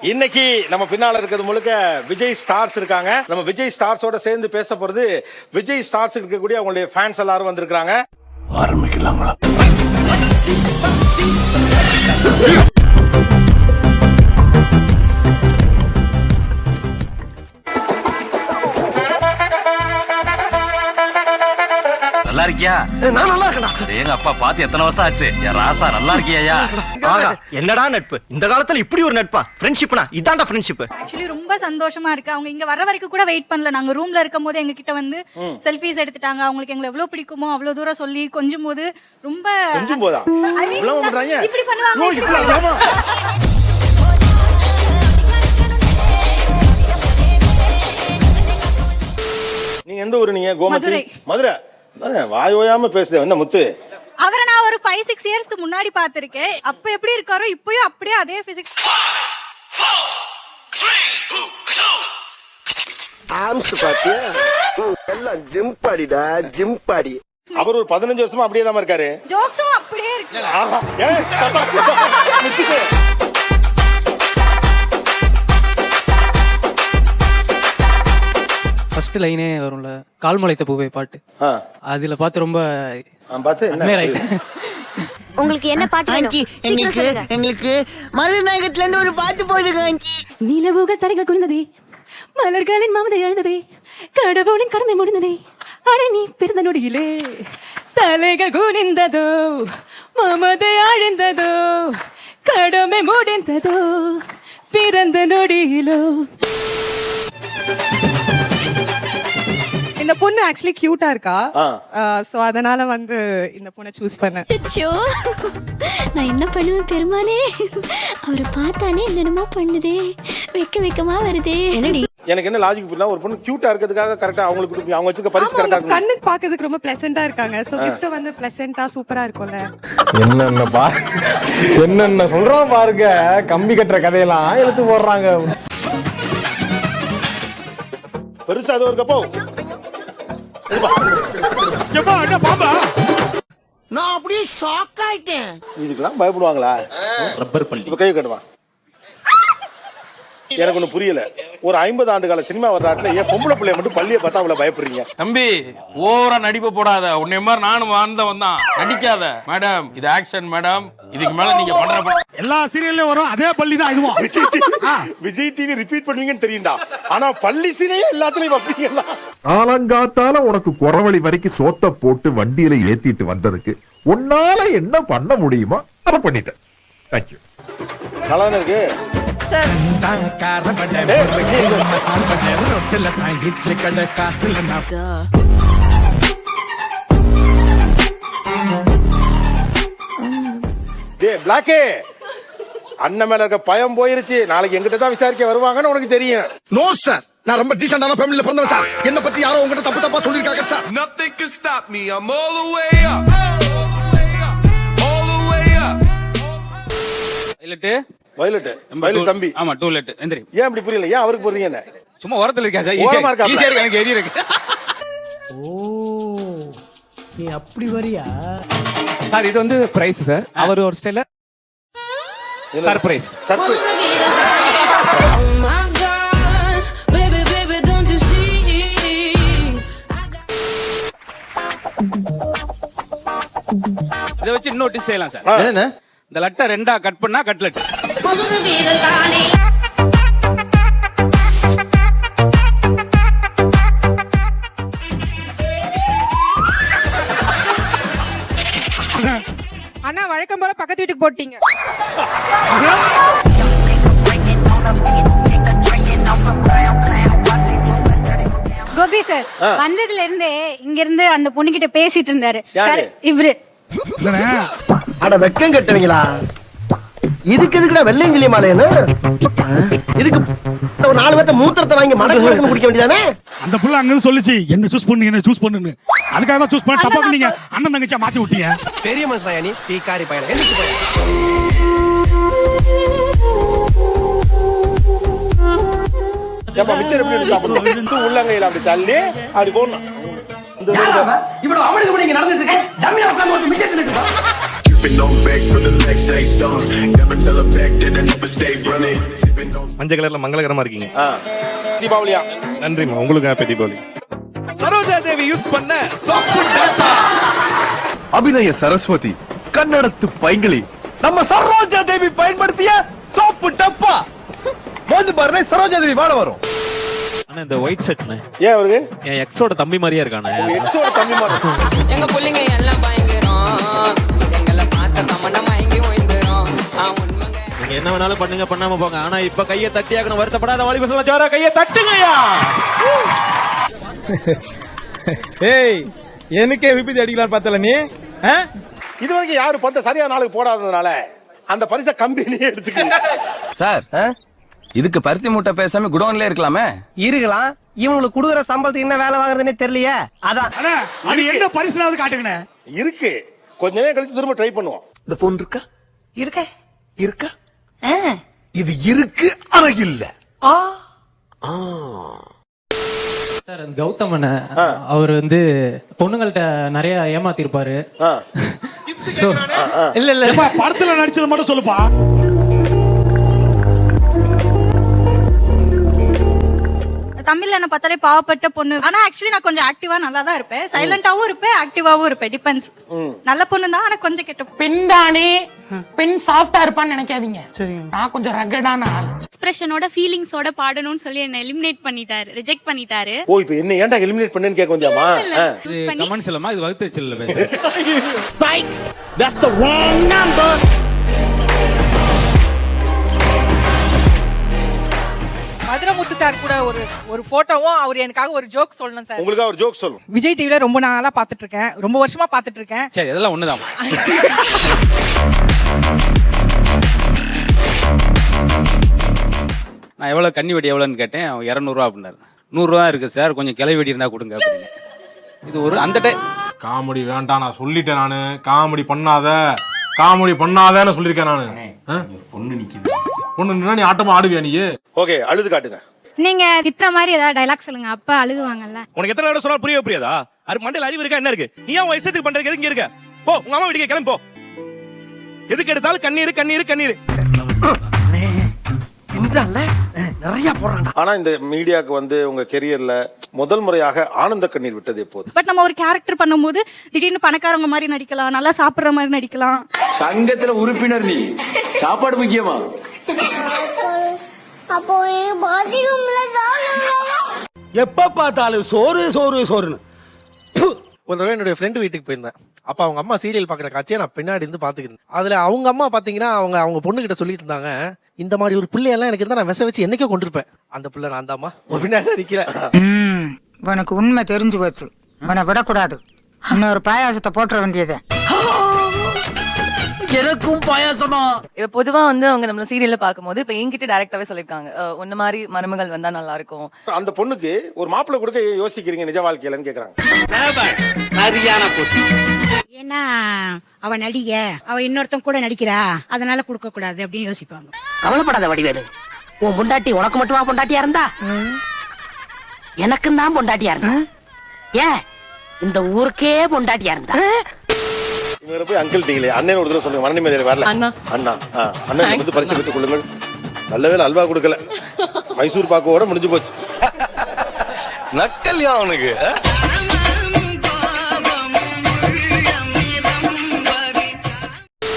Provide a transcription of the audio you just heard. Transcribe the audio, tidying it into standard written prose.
இன்னைக்கு நம்ம பின்னால இருக்கிறது முழுக்க விஜய் ஸ்டார்ஸ் இருக்காங்க. நம்ம விஜய் ஸ்டார்ஸோட சேர்ந்து பேச போறது விஜய் ஸ்டார்ஸ் இருக்கக்கூடிய அவங்களுடைய ஃபேன்ஸ் எல்லாரும் வந்திருக்காங்க. ஆரம்பிக்கலாங்களா? நல்லா இருக்கியா? நான் நல்லா இருக்கேன்டா. எங்க அப்பா பாத்து எத்தனை வருஷம் ஆச்சு? என் ராசா நல்லா இருக்கியா? என்னடா நட்பு? இந்த காலத்துல இப்படி ஒரு நட்பா? ஃப்ரெண்ட்ஷிப்னா இதான்டா ஃப்ரெண்ட்ஷிப். ஆக்சுவலி ரொம்ப சந்தோஷமா இருக்கு. அவங்க இங்க வர வரைக்கும் கூட வெயிட் பண்ணல. நாங்க ரூம்ல இருக்கும்போது எங்க கிட்ட வந்து செல்ஃபீஸ் எடுத்துட்டாங்க. அவங்களுக்கு எங்களை எவ்வளவு பிடிக்குமோ அவ்வளவு தூரம் சொல்லி கொஞ்சம் போது ரொம்ப கொஞ்சம் போதா இப்படி பண்ணுவாங்க. நீங்க எந்த ஊரு? நீங்க கோமதி? மதுரை. வாய் ஓயாம பேசுதே என்ன முத்து? அவரை நான் ஒரு 5-6 இயர்ஸ்க்கு முன்னாடி பாத்திருக்கேன். அப்ப எப்படி இருக்காரோ இப்பயும் அப்படியே அதே பிசிக்ஸ். ஆம்ஸ் பாத்தியா? எல்லாம் ஜிம் பாடிடா, ஜிம் பாடி. அவர் ஒரு 15 வருஷமா அப்படியே தான் இருக்காரு. ஜோக்ஸும் அப்படியே இருக்கு. ஆஹா ஏய் ஃபர்ஸ்ட் லைனே வரும்ல, கால் முளைத்த பூவே பாட்டு. அதுல பார்த்து ரொம்ப உங்களுக்கு என்ன பாட்டு வேணும்? எங்களுக்கு மருநாயகத்துல இருந்து ஒரு பாட்டு போடுங்க. நிலவுக தரைகள் குனிந்ததே, மலர்களின் மமதை எழுந்ததே, கடவுளின் கடமை முடிந்ததே, அடை நீ பிறந்த நொடியிலே தலைகள் குனிந்ததோ, மமதை ஆழ்ந்ததோ, கடமை முடிந்ததோ, பிறந்த நொடியிலோ. இந்த பொண்ணு ஆக்சுவலி கியூட்டா இருக்கா. சோ அதனால வந்து இந்த பொண்ணை சூஸ் பண்ணேன். நான் என்ன பண்ணுவேன் பெருமானே? அவரை பார்த்தானே என்னமா பண்ணுதே, வெக்கமா வருதே. என்னடி எனக்கு என்ன லாஜிக் புரியல. ஒரு பொண்ணு கியூட்டா இருக்கிறதுக்காக கரெக்ட்டா அவங்களுக்கு அவங்க வச்சிருக்க பரிசு கரெக்ட்டா இருக்கு. கண்ணுக்கு பாக்கிறதுக்கு ரொம்ப ப்ளசன்ட்டா இருக்காங்க. சோ gift வந்து ப்ளசன்ட்டா சூப்பரா இருக்கும்ல. என்னென்ன சொல்றோம் பாருங்க. கம்பி கட்டுற கதையெல்லாம் எடுத்து போடுறாங்க. பெருசா அது ஒரு கப்போ. நான் அப்படியே ஷாக் ஆயிட்டேன். இதுக்கெல்லாம் பயப்படுவாங்களா? ரப்பர் பள்ளி கை கட்டுவா. எனக்கு ஒண்ணு புரியல. ஒரு 50 ஆண்டு கால சினிமா வரலாற்றுல ஏன் பொம்பளை பிள்ளைய மட்டும் பள்ளியை பார்த்தா அவ்வளவு பயப்படுறீங்க? தம்பி ஓவரா நடிப்பு போடாத. உன்னை மாதிரி நானும் வாழ்ந்தவன் தான். நடிக்காத மேடம். இது ஆக்ஷன் மேடம். இதுக்கு மேல நீங்க பண்ற எல்லா சீரியல்லயும் வரும் அதே பள்ளி தான் இதுவும். விஜய் டிவி ரிப்பீட் பண்ணுவீங்கன்னு தெரியும்டா. ஆனா பள்ளி சீனையே எல்லாத்துலயும் வைப்பீங்களா? காலங்காத்தால உனக்கு குறவழி வரைக்கும் சோத்த போட்டு வண்டியில ஏத்திட்டு வந்ததுக்கு உன்னால என்ன பண்ண முடியுமோ அதை பண்ணிட்டேன். தேங்க்யூ. நல்லா இருக்கு. அண்ணன் மேல இருக்க பயம் போயிருச்சு. நாளைக்கு எங்கிட்ட தான் விசாரிக்க வருவாங்கன்னு உனக்கு தெரியும். நோ சார், நான் ரொம்ப டீசென்டான ஃபேமிலில பிறந்தவன் சார். என்ன பத்தி யாரோ உங்ககிட்ட தப்பு தப்பா சொல்லிருக்காங்க sir. Nothing can stop me. I'm all the way up. All the way up. Violet தம்பி. ஆமா டூலெட். எந்திரி. ஏன் அப்படி புரியல? ஏன் அவருக்கு புரியல? என்ன சும்மா ஓரத்துல இருக்கா சார்? ஈஸியா இருக்கு. எனக்கு எரிய இருக்கு. ஓ நீ அப்படி வரியா சார்? இது வந்து பிரைஸ் சார். அவர் ஒரு ஸ்டைல சர்ப்ரைஸ். இதை வச்சு இன்னொரு செய்யலாம் சார். இந்த லட்டை 2ஆ கட் பண்ணா கட்லெட். அண்ணா வழக்கம் போல பக்கத்து வீட்டுக்கு போட்டீங்க. கோபி சார் வந்ததுல இருந்தே இங்க இருந்து அந்த பொண்ணு கிட்ட பேசிட்டு இருந்தாரு. இவரு அட வெக்கம் கட்டுவீங்களா? இதுக்கு எதுக்குடா வெள்ளையங்கிலி மாலைன்னு? இதுக்கு ஒரு 4 பேர்ட்ட மூத்திரத்தை வாங்கி மடக்கு குடிக்க வேண்டியதானே? அந்த புள்ள அங்க சொல்லுச்சு என்ன சூஸ் பண்ணு என்ன சூஸ் பண்ணுன்னு. அதுக்காக தான் சூஸ் பண்ண. தப்பா நீங்க அண்ணன் தங்கச்சியா மாத்தி விட்டீங்க. பெரிய மனுஷனா நீ பீக்காரி பையன். ஏப்பா மிச்சர் எப்படி சாப்பிடுறது? உள்ளங்கையில அப்படி தள்ளி அப்படி போடணும். இந்த இவ்வளவு அமளிக்கு நடந்துட்டு இருக்கு. ஜம்மியா உட்கார்ந்து மிச்சர் தின்னுட்டு Sipping on back from the legs, say something. Never tell her back that I never stay running. Sipping on. மஞ்சள் கலர்ல மங்களகரமா இருக்கீங்க. தீபாவளியா? நன்றிமா, உங்களுக்கு ஹாப்பி தீபாவளி. சரோஜா தேவி யூஸ் பண்ண சோப்பு டப்பா. அபிநய சரஸ்வதி, கன்னடத்து பைங்கிளி, நம்ம சரோஜா தேவி பயன்படுத்திய சோப்பு டப்பா. வந்து பாருங்க, சரோஜா தேவி வாட வரும். அண்ணா இந்த ஒயிட் செட்ண்ணே, ஏன் அவருக்கு என் எக்ஸோட தம்பி மாதிரியே இருக்கானே. எக்ஸோட தம்பி மாதிரி. எங்க புள்ளைங்க எல்லாம் பயங்கரம், எங்களை பார்த்த தமன்னா மயங்கி ஓய்ந்துரும். நீங்க என்ன வேணாலும் பண்ணுங்க, பண்ணாம போங்க. ஆனா இப்ப கையை தட்டியாக்கணும், வருத்தப்படாத வாலிப சமாச்சார கையை தட்டுங்கய்யா. ஏய், எனக்கே விபத்து அடிக்கலாம் பார்த்தல நீ. இது வரைக்கும் யாரு பந்த சரியான நாளுக்கு போடாததுனால அந்த பரிசை கம்பெனியே எடுத்துக்கிட்டு. சார், இதுக்கு பருத்தி மூட்டை பேசாம குடோன்ல இருக்கலாமே. இருக்கலாம். இவங்களுக்கு குடுக்குற சம்பளத்துக்கு என்ன வேலை வாங்குறதுன்னே தெரியலையே. அதான் அது என்ன பரிசுனாவது காட்டுங்கண்ணே. இருக்கு, கொஞ்ச நேரம் கழிச்சு திரும்ப ட்ரை பண்ணுவோம். இந்த போன் இருக்கா? இருக்கா? இது இருக்கு, ஆனா இல்ல. சார் கௌதமன் அவர் வந்து பொண்ணுங்கள்ட்ட நிறைய ஏமாத்திருப்பாரு. இல்ல இல்ல படத்துல நடிச்சது மட்டும் சொல்லுப்பா. தமிழ்ல என்ன பார்த்தாலே பாவப்பட்ட பொண்ணு. ஆனா ஆக்சுவலி நான் கொஞ்சம் ஆக்டிவா நல்லா தான் இருப்பேன். சைலண்டாவும் இருப்பேன், ஆக்டிவாவும் இருப்பேன். டிபெண்ட்ஸ். நல்ல பொண்ணு தான், ஆனா கொஞ்சம் கெட்ட. பெண்தானே, பெண் சாஃப்டா இருப்பான்னு நினைக்காதீங்க. நான் கொஞ்சம் ரகடான ஆள். எக்ஸ்பிரஷனோட ஃபீலிங்ஸோட பாடணும்னு சொல்லி என்ன எலிமினேட் பண்ணிட்டாரு, ரிஜெக்ட் பண்ணிட்டாரு. ஓ, இப்போ என்ன ஏன்டா எலிமினேட் பண்ணேன்னு கேட்க கொஞ்சமா? கமெண்ட்ஸ் இல்லமா, இது வகுத்துச்சுல்ல பேச. Psych! That's the wrong number. Madurai Muthu sir கூட ஒரு போட்டோவும் அவர் எனக்காக ஒரு ஜோக் சொல்லணும் சார். உங்களுக்கு ஒரு ஜோக் சொல்லுங்க. விஜய் டிவில ரொம்ப நாளா பாத்துட்டு இருக்கேன், ரொம்ப வருஷமா பாத்துட்டு இருக்கேன். சரி, இதெல்லாம் ஒண்ணுதான். நான் எவ்வளவு கன்னி வெடி எவ்வளவுன்னு கேட்டேன். 200 ரூபா அப்படின்னாரு. 100 ரூபா இருக்கு சார், கொஞ்சம் கிளை வெடி இருந்தா கொடுங்க அப்படின்னு. இது ஒரு அந்த காமெடி வேண்டாம், நான் சொல்லிட்டேன். நானு காமெடி பண்ணாதன்னு சொல்லிருக்கேன் நானு. பொண்ணு நிக்குது, பொண்ணு நீ ஆட்டமா ஆடுவியா நீ? ஓகே, அழுது காட்டுங்க. நீங்க திட்டுற மாதிரி ஏதாவது டைலாக் சொல்லுங்க, அப்ப அழுகுவாங்கல்ல. உனக்கு எத்தனை தடவை சொன்னா புரியாதா? அது மண்டையில அறிவு இருக்கா, என்ன இருக்கு? நீ ஏன் வயசுக்கு பண்றதுக்கு எதுக்கு இருக்க? போ, உங்க அம்மா வீட்டுக்கு கிளம்பி போ. எதுக்கு எடுத்தாலும் கண்ணீர் கண்ணீர் கண்ணீர். நிறைய போறாங்க. ஆனா இந்த மீடியாக்கு வந்து உங்க கெரியர்ல முதல் முறையாக ஆனந்த கண்ணீர் விட்டது எப்போது? பட் நம்ம ஒரு கேரக்டர் பண்ணும்போது திடீர்னு பணக்காரங்க மாதிரி நடிக்கலாம், நல்லா சாப்பிடுற மாதிரி நடிக்கலாம். சங்கத்துல உறுப்பினர் நீ, சாப்பாடு முக்கியமா? அப்போ எப்ப பார்த்தாலும் சோறு சோறு சோறுன்னு. ஒரு தடவை என்னுடைய ஃப்ரெண்டு வீட்டுக்கு போயிருந்தேன். அப்ப அவங்க அம்மா சீரியல் பாக்குற காட்சியை நான் பின்னாடி இருந்து பாத்துக்கிட்டேன். அதுல அவங்க அம்மா பாத்தீங்கன்னா அவங்க பொண்ணு கிட்ட சொல்லிட்டு இருந்தாங்க, இந்த மாதிரி ஒரு பிள்ளையெல்லாம் எனக்கு இருந்தா நான் விச வச்சு என்னைக்கோ கொண்டிருப்பேன். அந்த பிள்ளை நான் தாம்மா, ஒரு பின்னாடி நிக்கிறேன். உனக்கு உண்மை தெரிஞ்சு போச்சு, உன்னை விடக்கூடாது. இன்னொரு பாயாசத்தை போட்டுற வேண்டியது. எனக்கும் பாயாசமா? இப்ப பொதுவா வந்து அவங்க நம்ம சீரியல்ல பாக்கும்போது இப்ப என்கிட்ட டைரக்டாவே சொல்லிருக்காங்க, ஒன்ன மாதிரி மருமகள் வந்தா நல்லா இருக்கும். அந்த பொண்ணுக்கு ஒரு மாப்பிள்ளை கொடுக்க யோசிக்கிறீங்க நிஜ வாழ்க்கையிலன்னு கேக்குறாங்க. ஏன்னா அவ நடிக, அவ இன்னொருத்தன் கூட நடிக்கிறா, அதனால கொடுக்க கூடாது அப்படின்னு யோசிப்பாங்க. கவலைப்படாத வடிவேலு, உன் பொண்டாட்டி உனக்கு மட்டுமா பொண்டாட்டியா இருந்தா? எனக்கும் தான் பொண்டாட்டியா இருந்தா. ஏன் இந்த ஊருக்கே பொண்டாட்டியா இருந்தா? இவங்க போய் அங்கிள் டீங்களே அண்ணன் ஒரு தடவை சொல்லுங்க. மரணி மேதேரி வரல அண்ணா அண்ணன் வந்து பரிசு பெற்றுக் கொள்ளுங்கள். நல்ல வேலை அல்வா கொடுக்கல, மைசூர் பாக்கோட முடிஞ்சு போச்சு. நக்கல்யா அவனுக்கு.